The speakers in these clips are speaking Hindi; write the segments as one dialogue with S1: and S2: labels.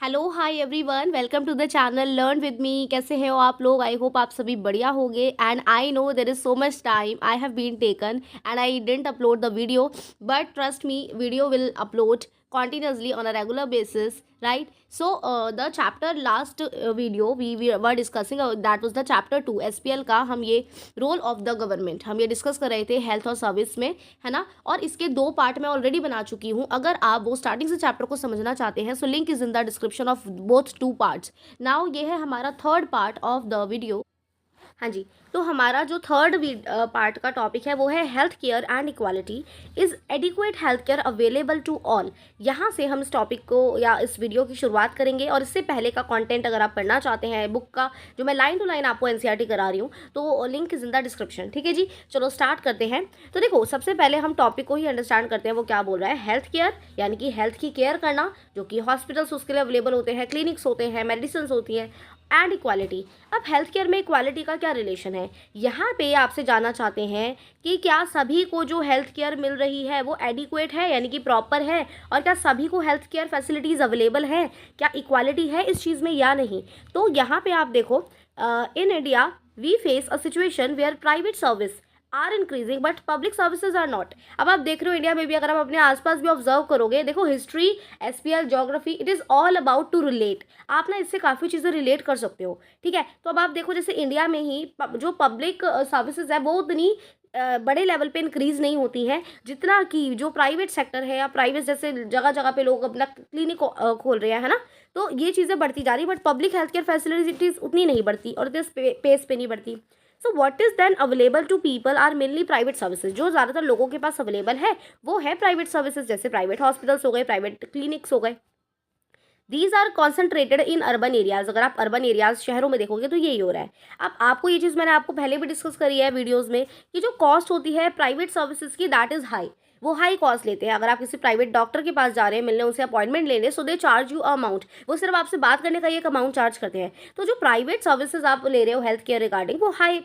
S1: Hello hi everyone, welcome to the channel learn with me. कैसे हैं हो आप लोग? आई होप आप सभी बढ़िया होंगे। And I know there is so much time I have been taken and I didn't upload the video, but trust me, video will upload continuously on a regular basis, right? So the chapter last video we were discussing, that was the chapter 2 SPL का। हम ये रोल ऑफ द गवर्नमेंट हम ये डिस्कस कर रहे थे हेल्थ और सर्विस में, है ना। और इसके 2 पार्ट मैं ऑलरेडी बना चुकी हूँ। अगर आप वो स्टार्टिंग से चैप्टर को समझना चाहते हैं, so link is in the description of both 2 parts. Now ये है हमारा third part of the video. हाँ जी, तो हमारा जो थर्ड पार्ट का टॉपिक है वो है health care and equality. Is adequate health care available to all. यहाँ से हम इस टॉपिक को या इस वीडियो की शुरुआत करेंगे। और इससे पहले का कंटेंट अगर आप पढ़ना चाहते हैं बुक का, जो मैं लाइन टू लाइन आपको एनसीईआरटी करा रही हूँ, तो link is in the description. ठीक है जी, चलो स्टार्ट करते हैं। तो देखो, सबसे पहले हम टॉपिक को ही अंडरस्टैंड करते हैं। वो क्या बोल रहा है? हेल्थ केयर यानी कि हेल्थ की केयर करना, जो कि हॉस्पिटल्स उसके लिए अवेलेबल होते हैं, क्लिनिक्स होते हैं, मेडिसिन होती हैं। And equality. अब हेल्थ केयर में इक्वालिटी का क्या रिलेशन है? यहाँ पे आपसे जानना चाहते हैं कि क्या सभी को जो हेल्थ केयर मिल रही है वो एडिक्वेट है यानी कि प्रॉपर है, और क्या सभी को हेल्थ केयर फैसिलिटीज़ अवेलेबल है? क्या इक्वालिटी है इस चीज़ में या नहीं? तो यहाँ पे आप देखो, in India we face a situation where private service are increasing but public services are not. अब आप देख रहे हो इंडिया में भी, अगर आप अपने आसपास भी ऑब्जर्व करोगे, देखो history, SPL, geography, it is all about to relate. आप ना इससे काफ़ी चीज़ें रिलेट कर सकते हो। ठीक है, तो अब आप देखो, जैसे इंडिया में ही जो पब्लिक सर्विसेज है वो उतनी बड़े लेवल पे इंक्रीज़ नहीं होती हैं जितना कि जो प्राइवेट सेक्टर है, या प्राइवेट जैसे जगह जगह पे लोग अपना क्लिनिक खोल रहे हैं, है ना। तो ये चीज़ें बढ़ती जा रही, but public health care facilities उतनी नहीं बढ़ती और इतने पेस पे नहीं बढ़ती। So what is then available to people are mainly private services. जो ज़्यादातर लोगों के पास अवेलेबल है वो है प्राइवेट सर्विसेज, जैसे प्राइवेट हॉस्पिटल्स हो गए, प्राइवेट क्लिनिक्स हो गए। These are concentrated in urban areas. अगर आप अर्बन एरियाज, शहरों में देखोगे तो यही हो रहा है। अब आपको ये चीज़ मैंने आपको पहले भी डिस्कस करी है वीडियोज़ में कि जो कॉस्ट होती है प्राइवेट सर्विसेज की, दैट इज़ हाई। वो हाई कॉस्ट लेते हैं। अगर आप किसी प्राइवेट डॉक्टर के पास जा रहे हैं मिलने, उनसे अपॉइंटमेंट लेने, सो दे चार्ज यू अमाउंट। वो सिर्फ आपसे बात करने का एक अमाउंट चार्ज करते हैं। तो जो प्राइवेट सर्विसेज आप ले रहे हो हेल्थ केयर रिगार्डिंग, वो हाई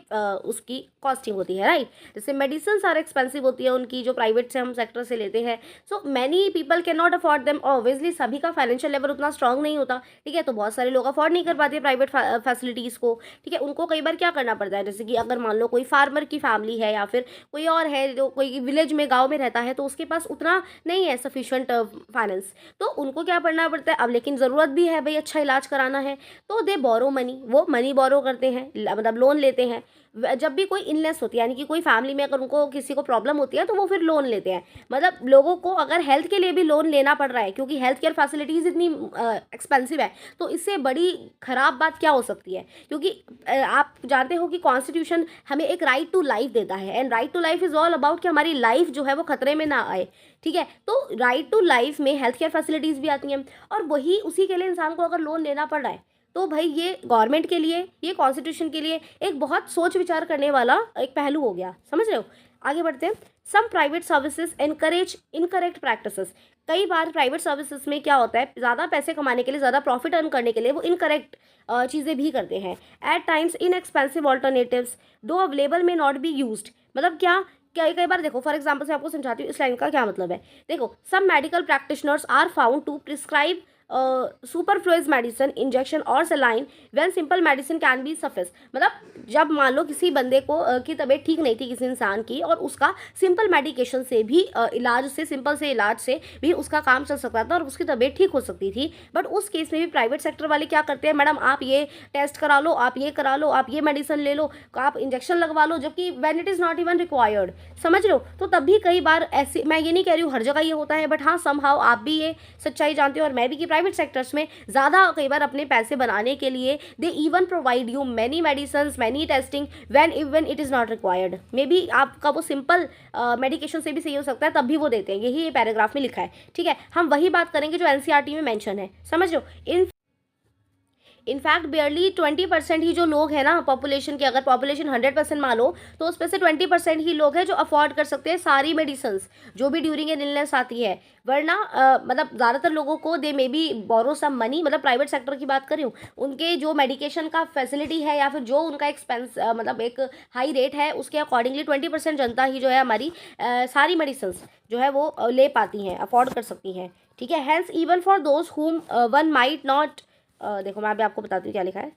S1: उसकी कॉस्टिंग होती है, राइट। जैसे मेडिसिन सारे एक्सपेंसिव होती है उनकी, जो प्राइवेट से हम सेक्टर से लेते हैं। So many people can not afford them. Obviously सभी का फाइनेंशियल लेवल उतना स्ट्रांग नहीं होता। ठीक है, तो बहुत सारे लोग अफोर्ड नहीं कर पाते प्राइवेट फैसिलिटीज़ को। ठीक है, उनको कई बार क्या करना पड़ता है, जैसे कि अगर मान लो कोई फार्मर की फैमिली है या फिर कोई और है जो कोई विलेज में, गाँव में रहता है, तो उसके पास उतना नहीं है सफिशिएंट फाइनेंस, तो उनको क्या पढ़ना पड़ता है अब। लेकिन ज़रूरत भी है भाई, अच्छा इलाज कराना है, तो दे बोरो मनी। वो मनी बोरो करते हैं, मतलब लोन लेते हैं। जब भी कोई इलनेस होती है, यानी कि कोई फैमिली में अगर उनको किसी को प्रॉब्लम होती है, तो वो फिर लोन लेते हैं। मतलब लोगों को अगर हेल्थ के लिए भी लोन लेना पड़ रहा है क्योंकि हेल्थ केयर फैसिलिटीज़ इतनी एक्सपेंसिव है, तो इससे बड़ी ख़राब बात क्या हो सकती है? क्योंकि आप जानते हो कि कॉन्स्टिट्यूशन हमें एक राइट टू लाइफ देता है, and right to life is all about कि हमारी लाइफ जो है वो खतरे में ना आए। ठीक है, तो राइट टू लाइफ में हेल्थ केयर फैसिलिटीज़ भी आती हैं, और वही उसी के लिए इंसान को अगर लोन लेना पड़ रहा है, तो भाई ये गवर्नमेंट के लिए, ये कॉन्स्टिट्यूशन के लिए एक बहुत सोच विचार करने वाला एक पहलू हो गया। समझ रहे हो? आगे बढ़ते हैं। Some private services encourage incorrect practices. कई बार प्राइवेट सर्विसेज में क्या होता है, ज़्यादा पैसे कमाने के लिए, ज़्यादा प्रॉफिट अर्न करने के लिए वो इनकरेक्ट चीज़ें भी करते हैं। एट टाइम्स इनएक्सपेंसिव ऑल्टरनेटिव्स दो अवेलेबल में नॉट बी यूज्ड। मतलब क्या, कई कई बार देखो, फॉर एग्जाम्पल से आपको समझाती हूँ इस लाइन का क्या मतलब है। देखो, some medical practitioners are found to prescribe superfluous medicine, injection और saline when simple medicine can be suffice. मतलब जब मान लो किसी बंदे को की तबीयत ठीक नहीं थी किसी इंसान की, और उसका सिंपल मेडिकेशन से भी इलाज से, सिंपल से इलाज से भी उसका काम चल सकता था और उसकी तबीयत ठीक हो सकती थी। बट उस केस में भी प्राइवेट सेक्टर वाले क्या करते हैं, मैडम आप ये टेस्ट करा लो, आप ये करा लो, आप ये मेडिसिन ले लो, आप इंजेक्शन लगवा लो, जबकि when it is not even required. समझ लो? तो तब भी कई बार ऐसे, मैं ये नहीं कह रही हूँ हर जगह ये होता है, बट हाँ समहाउ आप भी ये सच्चाई जानते हो और मैं भी, कि प्राइवेट सेक्टर्स में ज़्यादा कई बार अपने पैसे बनाने के लिए they even provide you many medicine, many testing when even it is not required. May be आपका वो सिंपल मेडिकेशन से भी सही हो सकता है, तब भी वो देते हैं। यही ये पैराग्राफ में लिखा है। ठीक है, हम वही बात करेंगे जो एनसीईआरटी में मेंशन है। समझ लो? इनफैक्ट बियरली 20% ही जो लोग हैं ना पॉपुलेशन के, अगर पॉपुलेशन 100% मान लो, तो उसमें से 20% ही लोग हैं जो अफोर्ड कर सकते हैं सारी मेडिसिन जो भी ड्यूरिंग एन इलनेस आती है। वरना मतलब ज़्यादातर लोगों को they may be borrow some money, मतलब प्राइवेट सेक्टर की बात कर रही हूँ, उनके जो मेडिकेशन का फैसिलिटी है या फिर जो उनका एक्सपेंस मतलब एक हाई रेट है, उसके अकॉर्डिंगली 20% जनता ही जो है हमारी सारी मेडिसिन जो है वो ले पाती हैं, अफोर्ड कर सकती हैं। ठीक है। Hence even for those whom one might not, देखो मैं अभी आपको बताती हूँ क्या लिखा है,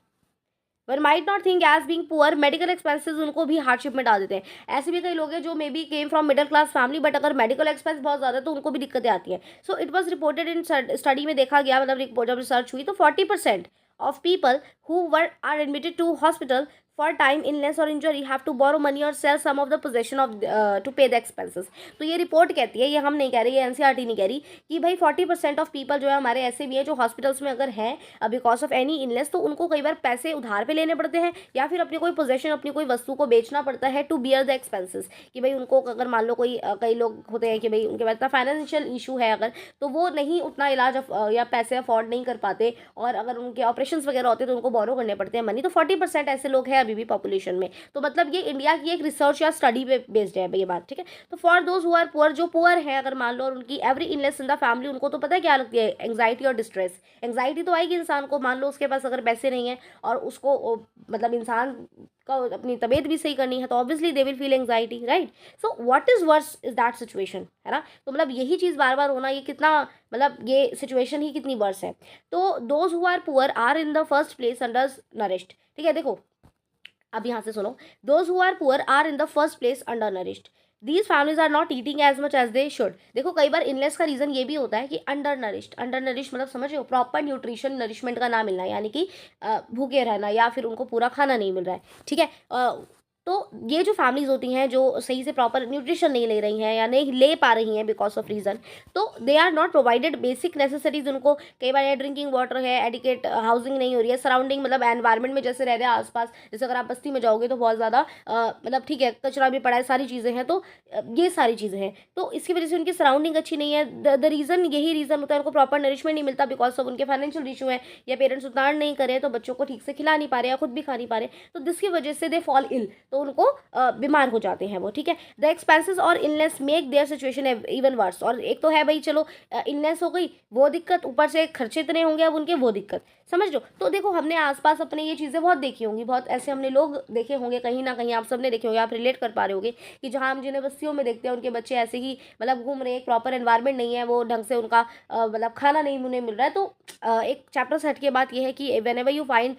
S1: one might not think as being poor, medical expenses उनको भी हार्डशिप में डाल देते हैं। ऐसे भी कई लोग हैं जो may be came from middle class family, but अगर मेडिकल एक्सपेंस बहुत ज़्यादा है तो उनको भी दिक्कतें आती हैं। So it was reported in study में देखा गया, मतलब जब रिसर्च हुई तो 40% of people who were are admitted to hospital for time illness और injury have to borrow money और sell some of the possession of to pay the expenses. तो ये रिपोर्ट कहती है, ये हम नहीं कह रहे, ये एनसीईआरटी नहीं कह रही, कि भाई 40% ऑफ पीपल जो है हमारे ऐसे भी हैं जो हॉस्पिटल्स में अगर हैं बिकॉज ऑफ एनी इलनेस, तो उनको कई बार पैसे उधार पे लेने पड़ते हैं या फिर अपनी कोई पोजेशन, अपनी कोई वस्तु को बेचना पड़ता है टू बियर द एक्सपेंसेस। कि भाई उनको अगर मान लो कोई कई लोग होते हैं कि भाई उनके पास इतना फाइनेंशियल इशू है अगर, तो वो नहीं उतना इलाज या पैसे अफोर्ड नहीं कर पाते, और अगर उनके ऑपरेशन वगैरह होते हैं तो उनको बोरो करने पड़ते हैं मनी। तो 40% ऐसे लोग हैं अभी भी पॉपुलेशन में। तो मतलब ये इंडिया की एक रिसर्च या स्टडी पे बेस्ड है ये बात, ठीक है। तो for those who are poor, जो पुअर है अगर मान लो और उनकी every illness in the family, उनको तो पता है क्या लगती है, एंग्जाइटी और डिस्ट्रेस। एंग्जाइटी तो आएगी इंसान को, मान लो उसके पास अगर पैसे नहीं है और उसको मतलब इंसान का अपनी तबीयत भी सही करनी है, तो obviously they will feel anxiety, right. So what is worse is that situation, है ना। तो मतलब यही चीज़ बार बार होना, ये कितना मतलब ये सिचुएशन ही कितनी वर्स है। तो those who are poor are in the first place undernourished, ठीक है। देखो अब यहाँ से सुनो, those who are poor are in the first place undernourished, these families are not eating as much as they should. देखो कई बार इनलेस का रीजन ये भी होता है कि अंडर नरिश्ड, अंडर नरिश्ड मतलब समझ रहे हो, प्रॉपर न्यूट्रिशन नरिशमेंट का ना मिलना, यानी कि भूखे रहना या फिर उनको पूरा खाना नहीं मिल रहा है, ठीक है। तो ये जो फैमिलीज होती हैं जो सही से प्रॉपर न्यूट्रिशन नहीं ले रही हैं या नहीं ले पा रही हैं बिकॉज ऑफ रीज़न, तो they are not provided basic necessaries. उनको कई बार है ड्रिंकिंग वाटर है, एडिकेट हाउसिंग नहीं हो रही है, सराउंडिंग मतलब एनवायरनमेंट में जैसे रह रहे हैं आसपास, जैसे अगर आप बस्ती में जाओगे तो बहुत ज़्यादा मतलब ठीक है कचरा भी पड़ा है, सारी चीज़ें हैं, तो ये सारी चीज़ें हैं, तो इसकी वजह से उनकी सराउंडिंग अच्छी नहीं है। द रीज़न यही रीज़न होता है, उनको प्रॉपर नरिशमेंट नहीं मिलता बिकॉज ऑफ उनके फाइनेंशियल इशू है, या पेरेंट्स उतना अर्न नहीं करे तो बच्चों को ठीक से खिला नहीं पा रहे या खुद भी खा नहीं पा रहे, तो जिसकी वजह से दे फॉल इल, तो उनको बीमार हो जाते हैं वो, ठीक है। द एक्सपेंसेस और illness make their situation even worse. और एक तो है भाई चलो इलनेस हो गई वो दिक्कत, ऊपर से खर्चे इतने होंगे अब उनके, वो दिक्कत, समझ लो। तो देखो हमने आसपास अपने ये चीज़ें बहुत देखी होंगी, बहुत ऐसे हमने लोग देखे होंगे, कहीं ना कहीं आप सबने देखे होंगे, आप रिलेट कर पा रहे होंगे कि जहाँ हम जिन्हें बस्तियों में देखते हैं उनके बच्चे ऐसे ही मतलब घूम रहे हैं, एक प्रॉपर एनवायरनमेंट नहीं है, वो ढंग से उनका मतलब खाना नहीं उन्हें मिल रहा है। तो एक चैप्टर सेट के बात ये है कि whenever you find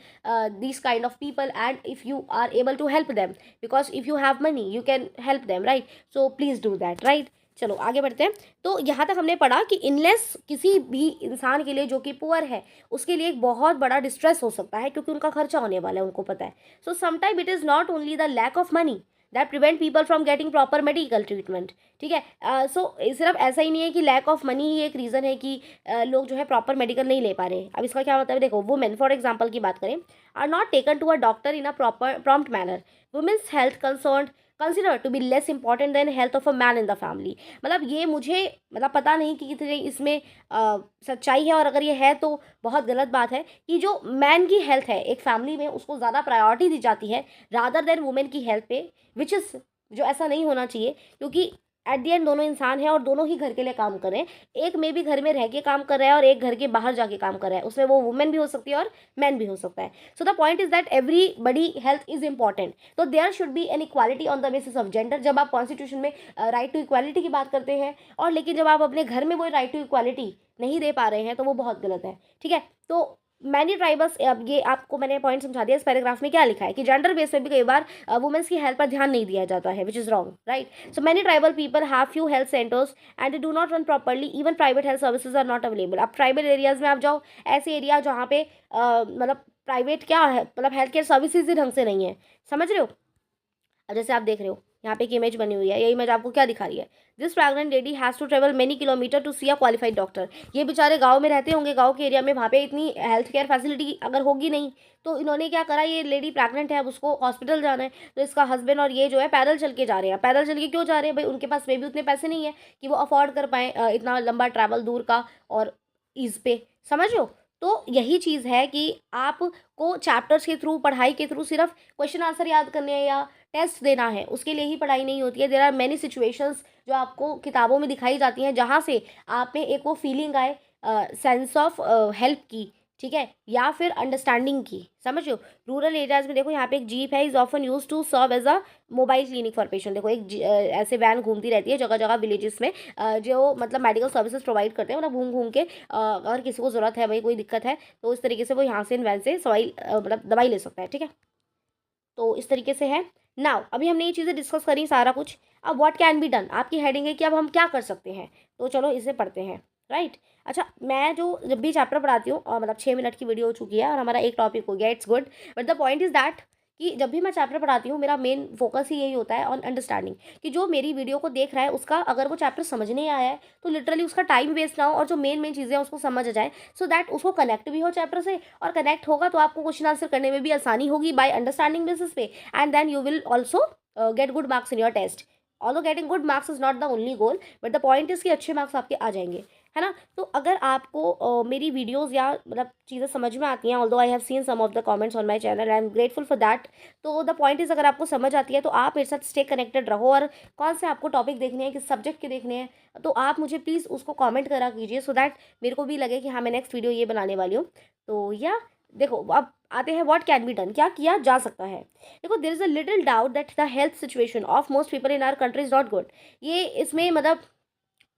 S1: this kind of people and if you are able to help them, because if you have money you can help them, right. So please do that, right. चलो आगे बढ़ते हैं। तो यहाँ तक हमने पढ़ा कि इनलेस किसी भी इंसान के लिए जो कि पुअर है उसके लिए एक बहुत बड़ा डिस्ट्रेस हो सकता है, क्योंकि उनका खर्चा होने वाला है, उनको पता है। So sometime it is not only the lack of money that prevent people from getting proper medical treatment, ठीक है। सो सिर्फ ऐसा ही नहीं है कि लैक ऑफ मनी ही एक रीज़न है कि लोग जो है प्रॉपर मेडिकल नहीं ले पा रहे। अब इसका क्या मतलब है, देखो वुमेन फॉर एग्जाम्पल की बात करें are not taken to a doctor in a proper prompt manner, women's health concern consider to be less important than health of a man in the family. मतलब ये मुझे मतलब पता नहीं कि कितनी इसमें सच्चाई है, और अगर ये है तो बहुत गलत बात है कि जो मैन की हेल्थ है एक फैमिली में उसको ज़्यादा प्रायोरिटी दी जाती है रादर देन वुमेन की हेल्थ पे, विच इज़ जो ऐसा नहीं होना चाहिए, क्योंकि एट दी एंड दोनों इंसान हैं और दोनों ही घर के लिए काम कर रहे हैं। एक में भी घर में रह के काम कर रहा है और एक घर के बाहर जाके काम कर रहा है, उसमें वो वुमेन भी हो सकती है और मैन भी हो सकता है। So the point is that everybody health is important, तो there should be an equality on the basis of gender. जब आप कॉन्स्टिट्यूशन में राइट टू इक्वालिटी की बात करते हैं, और लेकिन जब आप अपने घर में वो राइट टू इक्वालिटी नहीं दे पा रहे हैं तो वो बहुत गलत है, ठीक है। तो मैनी ट्राइबल्स, अब ये आपको मैंने पॉइंट समझा दिया इस पैराग्राफ में क्या लिखा है कि जेंडर बेस पे भी कई बार वुमेन्स की हेल्थ पर ध्यान नहीं दिया जाता है, which is wrong, right. So many tribal people have few health centres and they do not run properly, even private health services are not available. अब ट्राइबल एरियाज में आप जाओ, ऐसे एरिया जहाँ पे मतलब प्राइवेट क्या है, मतलब हेल्थ केयर सर्विसेज ही ढंग से नहीं है, समझ रहे हो। अब जैसे आप देख रहे हो यहाँ पे एक इमेज बनी हुई है, ये इमेज आपको क्या दिखा रही है, this pregnant lady has to travel many kilometer to see a qualified doctor. ये बेचारे गांव में रहते होंगे, गांव के एरिया में, वहाँ पे इतनी हेल्थ केयर फैसिलिटी अगर होगी नहीं, तो इन्होंने क्या करा, ये लेडी प्रेग्नेंट है, अब उसको हॉस्पिटल जाना है, तो इसका हस्बैंड और ये जो है पैदल चल के जा रहे हैं। पैदल चल के क्यों जा रहे हैं भाई, उनके पास में भी उतने पैसे नहीं है कि वो अफोर्ड कर पाएँ इतना लंबा ट्रैवल दूर का और ईज पे, समझ लो। तो यही चीज़ है कि आपको चैप्टर्स के थ्रू, पढ़ाई के थ्रू सिर्फ क्वेश्चन आंसर याद करने हैं या टेस्ट देना है, उसके लिए ही पढ़ाई नहीं होती है। देयर आर मैनी सिचुएशंस जो आपको किताबों में दिखाई जाती हैं, जहाँ से आप में एक वो फीलिंग आए सेंस ऑफ हेल्प की, ठीक है, या फिर अंडरस्टैंडिंग की, समझ लो। रूरल एरियाज में देखो यहाँ पे एक जीप है, is often use to serve as a mobile clinic for patient. देखो एक ऐसे वैन घूमती रहती है जगह जगह विलेजेस में, जो मतलब मेडिकल सर्विसेज प्रोवाइड करते हैं, मतलब घूम घूम के अगर किसी को ज़रूरत है, भाई कोई दिक्कत है, तो इस तरीके से वो यहाँ से इन वैन से मतलब दवाई ले सकता है। ठीक है, तो इस तरीके से है। नाउ अभी हमने ये चीज़ें डिस्कस करी सारा कुछ। अब व्हाट कैन बी डन, आपकी हेडिंग है कि अब हम क्या कर सकते हैं, तो चलो इसे पढ़ते हैं। राइट, अच्छा, मैं जो जब भी चैप्टर पढ़ाती हूँ, मतलब 6 मिनट की वीडियो हो चुकी है और हमारा एक टॉपिक हो गया, it's good. But the point is that कि जब भी मैं चैप्टर पढ़ाती हूँ, मेरा मेन फोकस ही यही होता है ऑन अंडरस्टैंडिंग, कि जो मेरी वीडियो को देख रहा है उसका अगर वो चैप्टर समझ नहीं आया है तो लिटरली उसका टाइम वेस्ट ना हो, और जो मेन मेन चीज़ें हैं उसको समझ आ जाए, सो दैट उसको कनेक्ट भी हो चैप्टर से, और कनेक्ट होगा तो आपको क्वेश्चन आंसर करने में भी आसानी होगी बाय अंडरस्टैंडिंग बेसिस पे, and then you will also get good marks in your test. Although getting good marks is not the only goal, but the point is कि अच्छे मार्क्स आपके आ जाएंगे, है ना। तो अगर आपको मेरी वीडियोस या मतलब चीज़ें समझ में आती हैं, although I have seen some of the comments on my channel, I am grateful for that. तो द पॉइंट इज, अगर आपको समझ आती है तो आप मेरे साथ स्टे कनेक्टेड रहो, और कौन से आपको टॉपिक देखने हैं, किस सब्जेक्ट के देखने हैं, तो आप मुझे प्लीज़ उसको कॉमेंट करा कीजिए, सो दैट मेरे को भी लगे कि हाँ मैं नेक्स्ट वीडियो ये बनाने वाली हूँ। तो या देखो, अब आते हैं व्हाट कैन बी डन, क्या किया जा सकता है। देखो, there is a little doubt that the health situation of most people in our country is not good. ये इसमें मतलब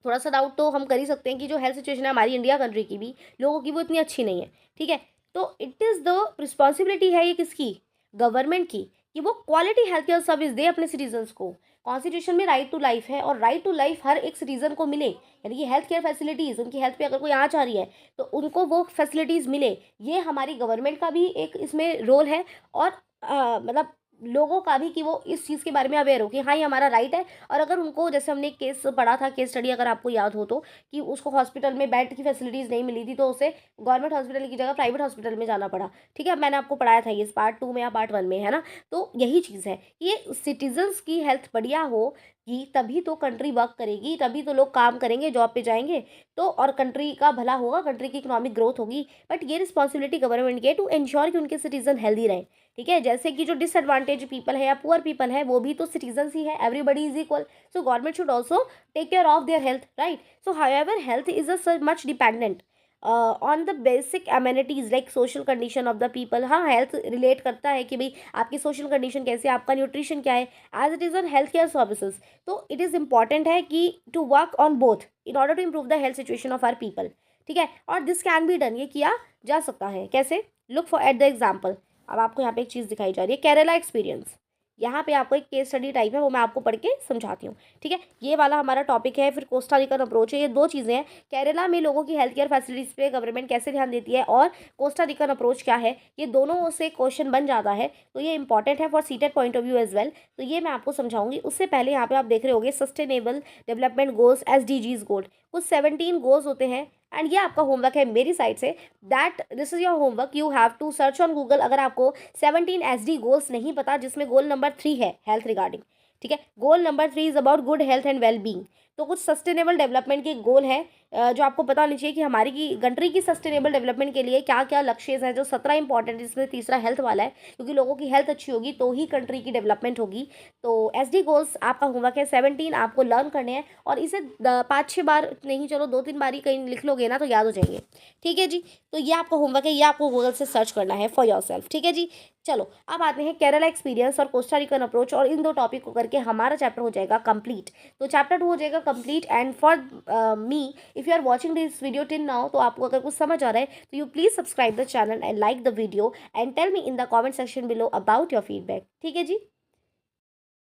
S1: थोड़ा सा डाउट तो हम कर ही सकते हैं कि जो हेल्थ सिचुएशन है हमारी इंडिया कंट्री की भी, लोगों की, वो इतनी अच्छी नहीं है। ठीक है, तो इट इज़ द रिस्पॉन्सिबिलिटी है ये किसकी, गवर्नमेंट की, कि वो क्वालिटी हेल्थ केयर सर्विस दे अपने सिटीजन्स को। कॉन्स्टिट्यूशन में राइट टू लाइफ है, और राइट टू लाइफ हर एक सिटीजन को मिले, यानी कि हेल्थ केयर फैसिलिटीज़, उनकी हेल्थ पे अगर कोई आँच आ रही है तो उनको वो फैसिलिटीज़ मिले, ये हमारी गवर्नमेंट का भी एक इसमें रोल है। और मतलब लोगों का भी, कि वो इस चीज़ के बारे में अवेयर हो कि हाँ ये हमारा राइट है। और अगर उनको, जैसे हमने एक केस पढ़ा था, केस स्टडी अगर आपको याद हो तो, कि उसको हॉस्पिटल में बेड की फैसिलिटीज़ नहीं मिली थी, तो उसे गवर्नमेंट हॉस्पिटल की जगह प्राइवेट हॉस्पिटल में जाना पड़ा। ठीक है, मैंने आपको पढ़ाया था ये पार्ट 2 में या पार्ट 1 में, है ना। तो यही चीज़ है, ये सिटीजन्स की हेल्थ बढ़िया हो कि तभी तो कंट्री वर्क करेगी, तभी तो लोग काम करेंगे, जॉब पे जाएंगे, तो और कंट्री का भला होगा, कंट्री की इकोनॉमिक ग्रोथ होगी। बट ये रिस्पॉन्सिबिलिटी गवर्नमेंट की है टू इंश्योर कि उनके सिटीजन हेल्दी रहें। ठीक है, जैसे कि जो डिसएडवांटेज पीपल है या पुअर पीपल है, वो भी तो सिटीजन्स ही है, everybody is equal, so government should also take care of their health, right. So however health is a much dependent on the basic amenities like social condition of the people. हाँ, हेल्थ रिलेट करता है कि भाई आपकी सोशल कंडीशन कैसे है, आपका न्यूट्रिशन क्या है, as it is on health care services. तो इट इज़ इंपॉर्टेंट है कि to work on both in order to improve the health situation of our people. ठीक है, और दिस कैन बी डन, ये किया जा सकता है कैसे, look for at the example. अब आपको यहाँ पे एक चीज़ दिखाई जा रही है, केरला एक्सपीरियंस। यहाँ पे आपको एक केस स्टडी टाइप है, वो मैं आपको पढ़ के समझाती हूँ। ठीक है, ये वाला हमारा टॉपिक है, फिर कोस्टा रिकन अप्रोच है, ये दो चीज़ें हैं। केरला में लोगों की हेल्थ केयर फैसिलिटीज़ पे गवर्नमेंट कैसे ध्यान देती है, और कोस्टा रिकन अप्रोच क्या है, ये दोनों से क्वेश्चन बन जाता है, तो ये इंपॉर्टेंट है for seated point of view as well. तो ये मैं आपको समझाऊंगी। उससे पहले यहाँ पे आप देख रहे होंगे सस्टेनेबल डेवलपमेंट गोल्स, SDGs गोल, कुछ 17 गोल्स होते हैं, एंड ये आपका होमवर्क है मेरी साइड से, that this is your homework, you have to search on Google. अगर आपको 17 SD गोल्स नहीं पता, जिसमें गोल नंबर 3 है हेल्थ रिगार्डिंग, ठीक है, goal number 3 is about good health and well being. तो कुछ सस्टेनेबल डेवलपमेंट के गोल है, जो आपको पता होनी चाहिए कि हमारी की कंट्री की सस्टेनेबल डेवलपमेंट के लिए क्या क्या लक्ष्य हैं, जो 17 इंपॉर्टेंट, जिसमें तीसरा हेल्थ वाला है, क्योंकि लोगों की हेल्थ अच्छी होगी तो ही कंट्री की डेवलपमेंट होगी। तो SD गोल्स आपका होमवर्क है, 17 आपको लर्न करने हैं, और इसे 5-6 बार नहीं, चलो 2-3 बार ही कहीं लिख लोगे ना तो याद हो जाएंगे। ठीक है जी, तो ये आपका होमवर्क है, ये आपको गूगल से सर्च करना है फॉर योर सेल्फ। ठीक है जी, चलो अब आते हैं केरला एक्सपीरियंस और कोस्टा रिकन अप्रोच, और इन दो टॉपिक को करके हमारा चैप्टर हो जाएगा कंप्लीट। तो चैप्टर 2 हो जाएगा complete, and for me, if you are watching this video till now, तो आपको अगर कुछ समझ आ रहा है तो you please subscribe the channel and like the video, and tell me in the comment section below about your feedback. ठीक है जी,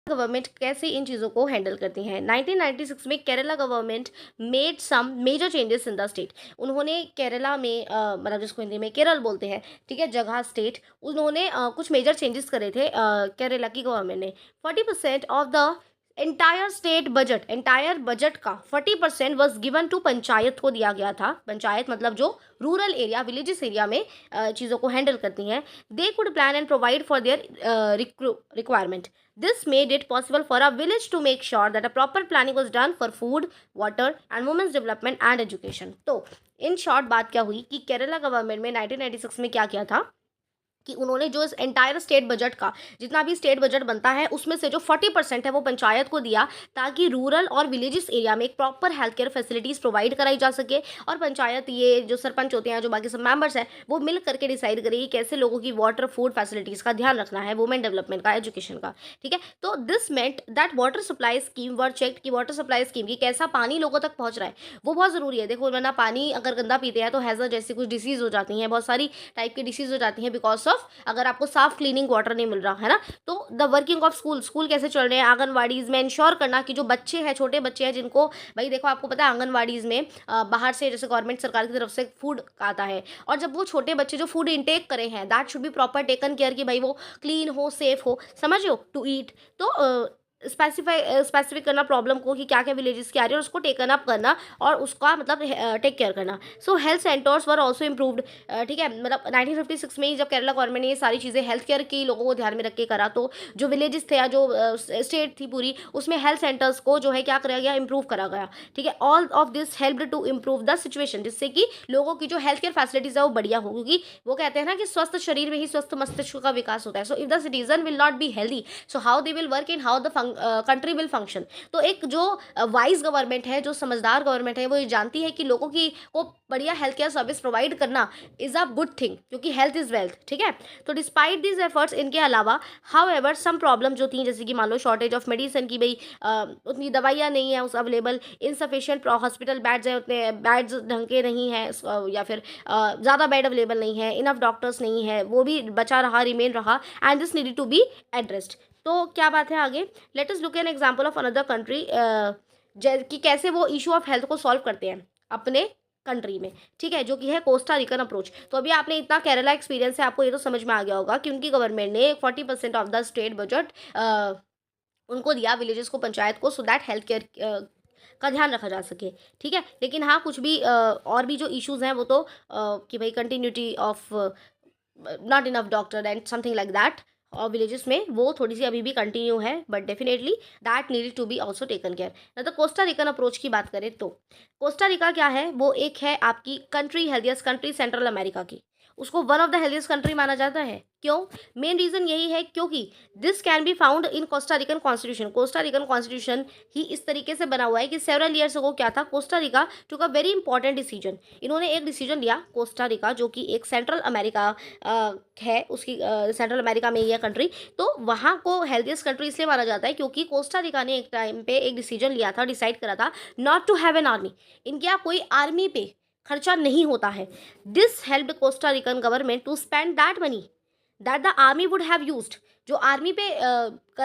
S1: गवर्नमेंट कैसे इन चीज़ों को हैंडल करती हैं। 1996 में Kerala government made some major changes in the state. उन्होंने केरला में मतलब जिसको हिंदी में केरल बोलते हैं, ठीक है, जगह स्टेट, उन्होंने कुछ मेजर चेंजेस करे थे केरला की गवर्नमेंट ने। 40% ऑफ द एंटायर बजट का 40% वॉज गिवन टू पंचायत को दिया गया था। पंचायत मतलब जो रूरल एरिया, विलेजेस एरिया में चीज़ों को हैंडल करती हैं। They could plan and provide for their requirement. This made it possible for a village to make sure that a proper planning was done for food, water and women's development and education. तो इन शॉर्ट बात क्या हुई कि केरला गवर्नमेंट में 1996 में क्या किया था, कि उन्होंने जो इस एंटायर स्टेट बजट का जितना भी स्टेट बजट बनता है उसमें से जो 40% है वो पंचायत को दिया, ताकि रूरल और विलेजेस एरिया में एक proper health care facilities provide कराई जा सके। और पंचायत, ये जो सरपंच होते हैं, जो बाकी सब मेंबर्स हैं, वो मिल करके डिसाइड करेगी कैसे लोगों की वाटर फूड फैसिलिटीज़ का ध्यान रखना है, वुमेन डेवलपमेंट का, एजुकेशन का। ठीक है, तो this meant that water supply scheme were checked, कि वाटर सप्लाई स्कीम की कैसा पानी लोगों तक पहुंच रहा है, वो बहुत ज़रूरी है। देखो, वरना पानी अगर गंदा पीते हैं तो हैज़ा जैसी कुछ डिसीज़ हो जाती हैं, बहुत सारी टाइप की डिसीज़ हो जाती हैं बिकॉज ऑफ अगर आपको साफ क्लीनिंग वाटर नहीं मिल रहा है ना। तो द वर्किंग ऑफ स्कूल कैसे चल रहे हैं, आंगनवाड़ीज़ में इंश्योर करना कि जो बच्चे हैं, छोटे बच्चे हैं, जिनको भाई देखो आपको पता है आंगनवाड़ीज़ में बाहर से जैसे गवर्नमेंट सरकार की तरफ से फूड आता है, और जब वो छोटे बच्चे जो फूड इनटेक करे हैं, that should be proper taken care कि भाई वो क्लीन हो, सेफ हो, समझ हो, टू ईट। तो स्पेसिफिक करना प्रॉब्लम को कि क्या क्या विलेजेस की आ रही है और उसको टेकन अप करना और उसका मतलब टेक केयर करना। सो health centres were also improved. ठीक है, मतलब 1956 में ही जब केरला गवर्नमेंट ने ये सारी चीज़ें हेल्थ केयर की लोगों को ध्यान में रख के करा, तो जो विलेजेस थे या जो स्टेट थी पूरी, उसमें हेल्थ सेंटर्स को जो है क्या करा गया, इंप्रूव करा गया। ठीक है, all of this helped to improve the situation, जिससे कि लोगों की जो हेल्थ केयर फैसिलिटीज़ है वो बढ़िया हो, क्योंकि वो कहते हैं ना कि स्वस्थ शरीर में ही स्वस्थ मस्तिष्क का विकास होता है। So if the citizen will not be healthy, so how they will work in how the country will function. तो एक जो वाइज गवर्नमेंट है, जो समझदार गवर्नमेंट है, वो ये जानती है कि लोगों की को बढ़िया हेल्थ केयर सर्विस प्रोवाइड करना इज अ गुड थिंग, क्योंकि हेल्थ इज वेल्थ। ठीक है, तो डिस्पाइट दीज एफर्ट्स, इनके अलावा हाउ एवर सम प्रॉब्लम जो थी, जैसे कि मान लो शॉर्टेज ऑफ मेडिसिन की, भाई उतनी दवाइयाँ नहीं है उस अवेलेबल, इनसफिशियंट हॉस्पिटल बेड्स हैं, उतने बेड्स ढंग के नहीं हैं, या फिर ज़्यादा बेड अवेलेबल नहीं है, इनफ डॉक्टर्स नहीं है, वो भी बचा रहा, रिमेन रहा, and this needed to be addressed. तो क्या बात है आगे, let us look an example of another country, कि कैसे वो इशू ऑफ हेल्थ को सॉल्व करते हैं अपने कंट्री में। ठीक है, जो कि है कोस्टा रिकन अप्रोच। तो अभी आपने इतना केरला एक्सपीरियंस है, आपको ये तो समझ में आ गया होगा कि उनकी गवर्नमेंट ने 40% ऑफ द स्टेट बजट उनको दिया, विलेजेस को, पंचायत को, सो दैट हेल्थ केयर का ध्यान रखा जा सके। ठीक है, लेकिन हाँ कुछ भी और भी जो इश्यूज हैं वो तो कि भाई continuity of not enough doctor and something like that, और विलेजेस में वो थोड़ी सी अभी भी कंटिन्यू है, but definitely that needed to be also taken care. ना तो कोस्टा रिकन अप्रोच की बात करें तो कोस्टा रिका क्या है, वो एक है आपकी country, healthiest country central America की, उसको one of the healthiest country माना जाता है। क्यों? मेन रीजन यही है क्योंकि this can be found in Costa Rican constitution. Costa Rican constitution ही इस तरीके से बना हुआ है कि सेवरल ईयर्स अगो क्या था, Costa Rica took a very important decision. इन्होंने एक डिसीजन लिया, कोस्टा रिका जो कि एक सेंट्रल अमेरिका है, उसकी सेंट्रल अमेरिका में ही है कंट्री, तो वहाँ को हेल्थियस्ट कंट्री इसलिए माना जाता है क्योंकि कोस्टा रिका ने एक टाइम पे एक डिसीजन लिया था, डिसाइड करा था not to have an army. इनके यहाँ कोई आर्मी पे खर्चा नहीं होता है। This helped Costa Rican government to spend that money that the army would have used. जो आर्मी पे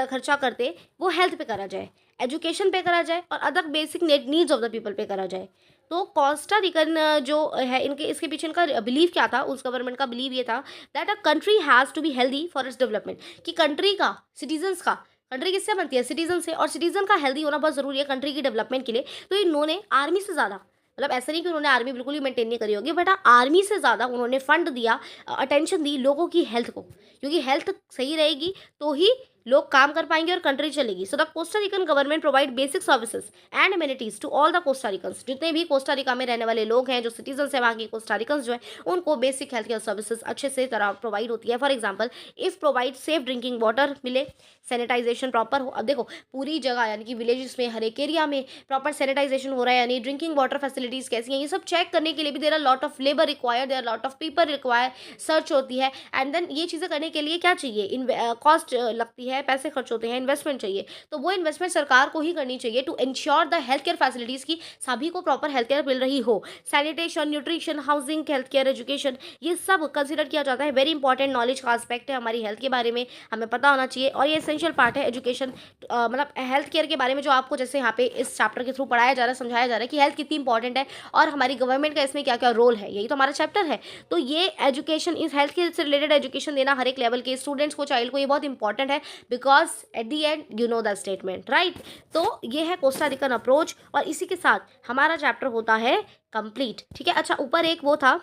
S1: खर्चा करते वो हेल्थ पे करा जाए, एजुकेशन पे करा जाए, और other basic needs of the people पे करा जाए। तो कोस्टा रिकन जो है, इनके इसके पीछे इनका बिलीव क्या था, उस गवर्नमेंट का बिलीव ये था that a country has to be healthy for its development. कि कंट्री का, सिटीजन्स का, कंट्री किससे बनती है, सिटीजन से, और सिटीजन का हेल्दी होना बहुत ज़रूरी है कंट्री की डेवलपमेंट के लिए। तो इन्होंने आर्मी से ज़्यादा, मतलब ऐसा नहीं कि उन्होंने आर्मी बिल्कुल ही मेंटेन नहीं करी होगी, बट आर्मी से ज़्यादा उन्होंने फंड दिया, अटेंशन दी लोगों की हेल्थ को, क्योंकि हेल्थ सही रहेगी तो ही लोग काम कर पाएंगे और कंट्री चलेगी। So the Costa Rican government provide basic services and amenities to all the Costa Ricans. जितने भी कोस्टा रिका में रहने वाले लोग हैं, जो सिटीजन है वहाँ की कोस्टा रिकन्स जो है, उनको बेसिक हेल्थ केयर सर्विसेज अच्छे से तरह प्रोवाइड होती है। For example, if provide safe drinking water मिले, सैनिटाइजेशन प्रॉपर हो। अब देखो पूरी जगह यानी कि विलेजेस में हर एक एरिया में प्रॉपर सैनिटाइजेशन हो रहा है, यानी ड्रिंकिंग वाटर फैसिलिटीज़ कैसी हैं, ये सब चेक करने के लिए भी there are lot of labour require, there are lot of people require, search होती है। एंड देन ये चीज़ें करने के लिए क्या चाहिए, कॉस्ट लगती है, पैसे खर्च होते हैं, इन्वेस्टमेंट चाहिए। तो वो इन्वेस्टमेंट सरकार को ही करनी चाहिए to ensure the health care facilities की सभी को प्रॉपर हेल्थ केयर मिल रही हो। Sanitation, nutrition, housing, health care, education, ये सब कंसिडर किया जाता है। वेरी इंपॉर्टेंट नॉलेज का आस्पेक्ट है हमारी हेल्थ के बारे में, हमें पता होना चाहिए, और ये एसेंशियल पार्ट है एजुकेशन। मतलब हेल्थ केयर के बारे में जो आपको जैसे यहाँ पे इस चैप्टर के थ्रू पढ़ाया जा रहा है, समझाया जा रहा है कि हेल्थ कितनी इंपॉर्टेंट है और हमारी गवर्नमेंट का इसमें क्या क्या रोल है, यही तो हमारा चैप्टर है। तो ये एजुकेशन, इस हेल्थ केयर से रिलेटेड एजुकेशन देना हर एक लेवल के स्टूडेंट्स को, चाइल्ड को, ये बहुत इंपॉर्टेंट है, because at the and you know the statement, right. तो ये है कोस्टा रिकन अप्रोच, और इसी के साथ हमारा चैप्टर होता है कंप्लीट। ठीक है, अच्छा ऊपर एक वो था,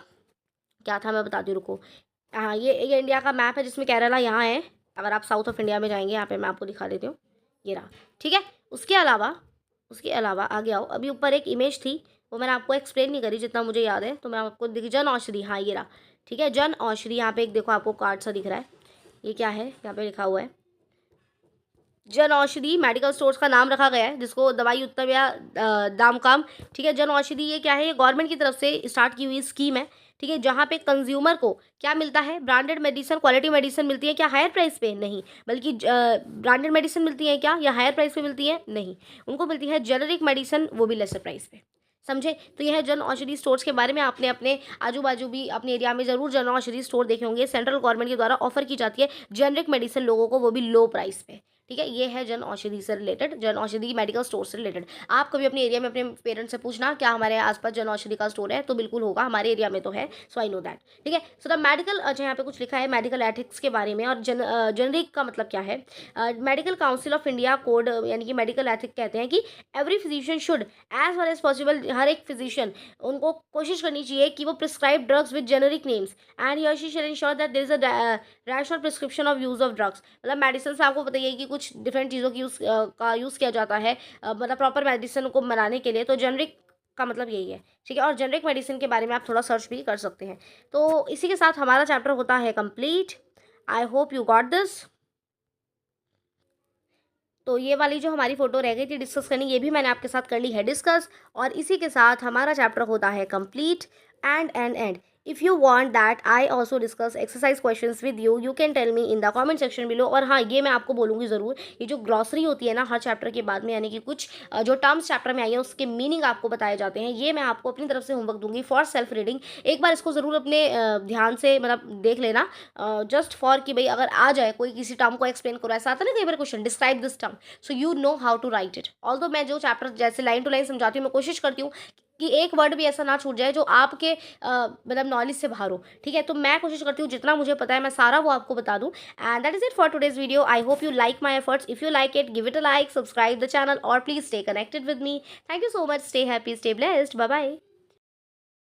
S1: क्या था मैं बताती हूँ, रुको। हाँ, ये इंडिया का मैप है जिसमें केरला यहाँ है। अगर आप साउथ ऑफ इंडिया में जाएंगे, यहाँ पे मैं आपको दिखा देती हूँ, ये रहा। ठीक है, उसके अलावा आगे आओ। अभी ऊपर एक इमेज थी, वो मैंने आपको एक्सप्लेन नहीं करी जितना मुझे याद है, तो मैं आपको जन औषधि, हाँ ये रहा, ठीक है। जन औषधि, यहाँ पे एक देखो आपको कार्ड सा दिख रहा है, ये क्या है, यहाँ पे लिखा हुआ है जन औषधि मेडिकल स्टोर्स का नाम रखा गया है, जिसको दवाई उत्तम या दाम काम, ठीक है। जन औषधि ये क्या है, ये गवर्नमेंट की तरफ से स्टार्ट की हुई स्कीम है, ठीक है, जहाँ पे कंज्यूमर को क्या मिलता है, ब्रांडेड मेडिसिन, क्वालिटी मेडिसिन मिलती है। क्या हायर प्राइस पे? नहीं, बल्कि ब्रांडेड मेडिसिन मिलती है क्या, या हायर प्राइस पे मिलती है? नहीं, उनको मिलती है जेनरिक मेडिसिन, वो भी लेसर प्राइस पे। समझे? तो यह है जन औषधि स्टोर्स के बारे में। आपने अपने आजू बाजू भी अपने एरिया में ज़रूर जन औषधि स्टोर देखे होंगे। सेंट्रल गवर्नमेंट के द्वारा ऑफर की जाती है जेनरिक मेडिसिन लोगों को, वो भी लो प्राइस पे, ठीक है। ये है जन औषधि से related, Jan Aushadhi medical store से रिलेटेड। आप कभी अपने एरिया में अपने पेरेंट्स से पूछना क्या हमारे आसपास जन औषधि का स्टोर है, तो बिल्कुल होगा, हमारे एरिया में तो है, सो आई नो दैट, ठीक है। सो द मेडिकल, अच्छा यहाँ पे कुछ लिखा है मेडिकल एथिक्स के बारे में, और जेनरिक का मतलब क्या है। Medical council of India code, यानी कि मेडिकल एथिक कहते हैं कि every physician should as far as possible, हर एक फिजिशियन उनको कोशिश करनी चाहिए कि वो prescribe drugs with generic names, and he और she should ensure that there is a rational prescription of use of drugs. मतलब मेडिसिन से आपको बताइए कि कुछ डिफरेंट चीज़ों की का यूज़ किया जाता है, मतलब प्रॉपर मेडिसिन को बनाने के लिए, तो जेनरिक का मतलब यही है, ठीक है। और जेनरिक मेडिसिन के बारे में आप थोड़ा सर्च भी कर सकते हैं। तो इसी के साथ हमारा चैप्टर होता है complete. I hope you got this. तो ये वाली जो हमारी फोटो रह गई थी डिस्कस करनी, ये भी मैंने आपके साथ कर ली है डिस्कस, और इसी के साथ हमारा चैप्टर होता है complete. And if you want that I also discuss exercise questions with you, you can tell me in the comment section below. और हाँ, ये मैं आपको बोलूँगी ज़रूर, ये जो ग्लॉसरी होती है ना हर चैप्टर के बाद में, यानी कि कुछ जो टर्म्स चैप्टर में आई है उसके मीनिंग आपको बताए जाते हैं, ये मैं आपको अपनी तरफ से होमवर्क दूंगी फॉर सेल्फ रीडिंग। एक बार इसको ज़रूर अपने ध्यान से मतलब देख लेना, जस्ट फॉर कि भाई अगर आ जाए कोई किसी टर्म को एक्सप्लेन करो, ऐसा आता है ना कई बार question, describe this term, so you know how to write it. Although मैं जो चैप्टर जैसे लाइन टू लाइन समझाती हूँ, मैं कोशिश करती हूँ कि एक वर्ड भी ऐसा ना छूट जाए जो आपके मतलब नॉलेज से बाहर हो, ठीक है। तो मैं कोशिश करती हूँ जितना मुझे पता है मैं सारा वो आपको बता दूँ। And that is it for today's video. I hope you like my efforts. If you like it, give it a like, subscribe the channel, और please stay connected with me. Thank you so much. Stay happy, stay blessed, bye bye.